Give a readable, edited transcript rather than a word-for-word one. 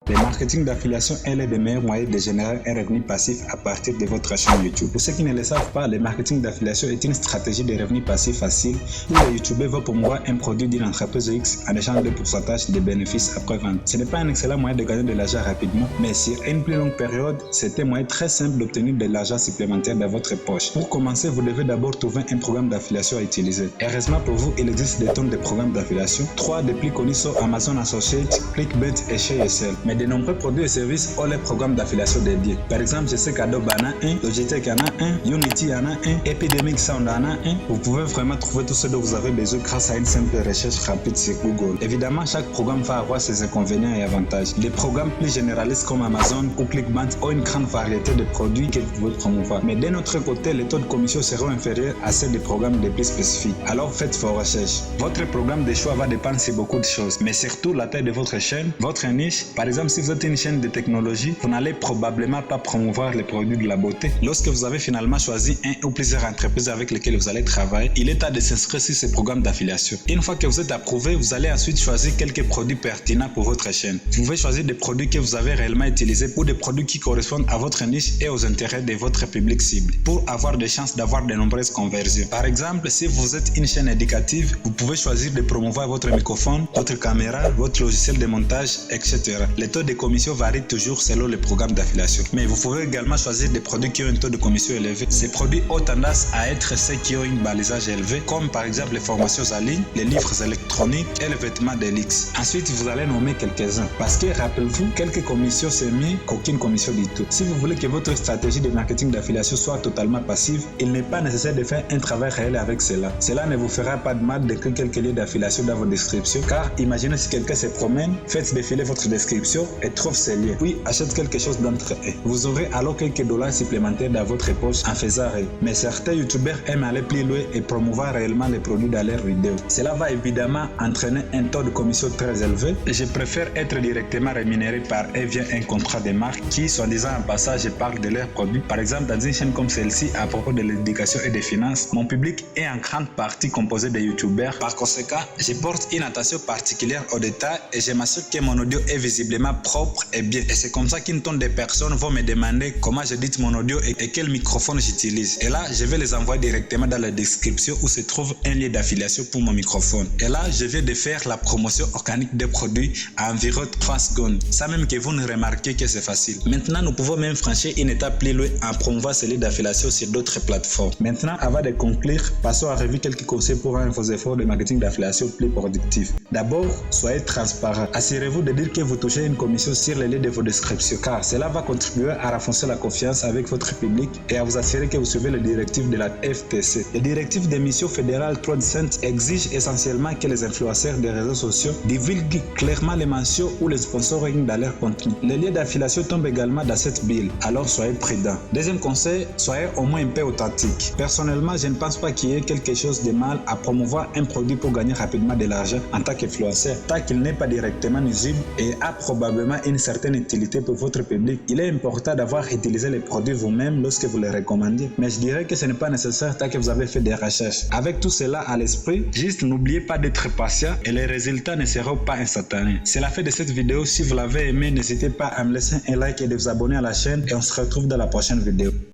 Le marketing d'affiliation est l'un des meilleurs moyens de générer un revenu passif à partir de votre chaîne YouTube. Pour ceux qui ne le savent pas, le marketing d'affiliation est une stratégie de revenu passif facile où le YouTuber va promouvoir un produit d'une entreprise X en échange de pourcentage de bénéfices après vente. Ce n'est pas un excellent moyen de gagner de l'argent rapidement, mais sur une plus longue période, c'est un moyen très simple d'obtenir de l'argent supplémentaire dans votre poche. Pour commencer, vous devez d'abord trouver un programme d'affiliation à utiliser. Heureusement pour vous, il existe des tonnes de programmes d'affiliation. 3 des plus connus sont Amazon Associates, Clickbait et ShareSell. Mais de nombreux produits et services ont les programmes d'affiliation dédiés. Par exemple, je sais qu'Adobe en a un, Logitech en a un, Unity en a un, Epidemic Sound en a un. Vous pouvez vraiment trouver tout ce dont vous avez besoin grâce à une simple recherche rapide sur Google. Évidemment, chaque programme va avoir ses inconvénients et avantages. Les programmes plus généralistes comme Amazon ou Clickbait ont une grande variété de produits que vous pouvez promouvoir. Mais d'un autre côté, les taux de commission seront inférieurs à ceux des programmes les plus spécifiques. Alors faites vos recherches. Votre programme de choix va dépendre sur beaucoup de choses, mais surtout la taille de votre chaîne, votre niche. Par exemple, si vous êtes une chaîne de technologie, vous n'allez probablement pas promouvoir les produits de la beauté. Lorsque vous avez finalement choisi un ou plusieurs entreprises avec lesquelles vous allez travailler, il est temps de s'inscrire sur ces programmes d'affiliation. Une fois que vous êtes approuvé, vous allez ensuite choisir quelques produits pertinents pour votre chaîne. Vous pouvez choisir des produits que vous avez réellement utilisés ou des produits qui correspondent à votre niche et aux intérêts de votre public cible pour avoir des chances d'avoir de nombreuses conversions. Par exemple, si vous êtes une chaîne éducative, vous pouvez choisir de promouvoir votre microphone, votre caméra, votre logiciel de montage, etc. Les taux de commission varient toujours selon les programmes d'affiliation. Mais vous pouvez également choisir des produits qui ont un taux de commission élevé. Ces produits ont tendance à être ceux qui ont une balisage élevé, comme par exemple les formations en ligne, les livres électroniques et les vêtements d'Elix. Ensuite, vous allez nommer quelques-uns. Parce que, rappelez-vous, quelques commissions c'est mieux qu'aucune commission du tout. Si vous voulez que votre stratégie de marketing d'affiliation soit totalement passive, il n'est pas nécessaire de faire un travail réel avec cela. Cela ne vous fera pas de mal d'écrire quelques liens d'affiliation dans vos descriptions, car imaginez si quelqu'un se promène, faites défiler votre description et trouve ces liens, puis achète quelque chose d'entre eux. Vous aurez alors quelques dollars supplémentaires dans votre poche en faisant rien. Mais certains youtubeurs aiment aller plus loin et promouvoir réellement les produits dans leurs vidéos. Cela va évidemment entraîner un taux de commission très élevé et je préfère être directement rémunéré par eux via un contrat de marque qui, soi-disant en passage, parle de leurs produits. Par exemple, dans une chaîne comme celle-ci, à propos de l'éducation et des finances, mon public est en grande partie composé de youtubeurs. Par conséquent, je porte une attention particulière aux détails et je m'assure que mon audio est visiblement propre et bien. Et c'est comme ça qu'une tonne de personnes vont me demander comment j'édite mon audio et quel microphone j'utilise. Et là, je vais les envoyer directement dans la description où se trouve un lien d'affiliation pour mon microphone. Et là, je viens de faire la promotion organique des produits à environ 3 secondes, sans même que vous ne remarquez que c'est facile. Maintenant, nous pouvons même franchir une étape plus loin en promouvant ces liens d'affiliation sur d'autres plateformes. Maintenant, avant de conclure, passons à revoir quelques conseils pour rendre vos efforts de marketing d'affiliation plus productifs. D'abord, soyez transparent. Assurez-vous de dire que vous touchez une commission sur les liens de vos descriptions, car cela va contribuer à renforcer la confiance avec votre public et à vous assurer que vous suivez les directives de la FTC. Les directives des missions fédérales 3% exigent essentiellement que les influenceurs des réseaux sociaux divulguent clairement les mentions ou les sponsoring dans leur contenu. Les liens d'affiliation tombent également dans cette bill, alors soyez prudents. Deuxième conseil, soyez au moins un peu authentique. Personnellement, je ne pense pas qu'il y ait quelque chose de mal à promouvoir un produit pour gagner rapidement de l'argent en tant qu'influenceur, tant qu'il n'est pas directement nuisible et a probablement une certaine utilité pour votre public. Il est important d'avoir utilisé les produits vous-même lorsque vous les recommandez, mais je dirais que ce n'est pas nécessaire tant que vous avez fait des recherches. Avec tout cela à l'esprit, juste n'oubliez pas d'être patient et les résultats ne seront pas instantanés. C'est la fin de cette vidéo. Si vous l'avez aimé, n'hésitez pas à me laisser un like et de vous abonner à la chaîne et on se retrouve dans la prochaine vidéo.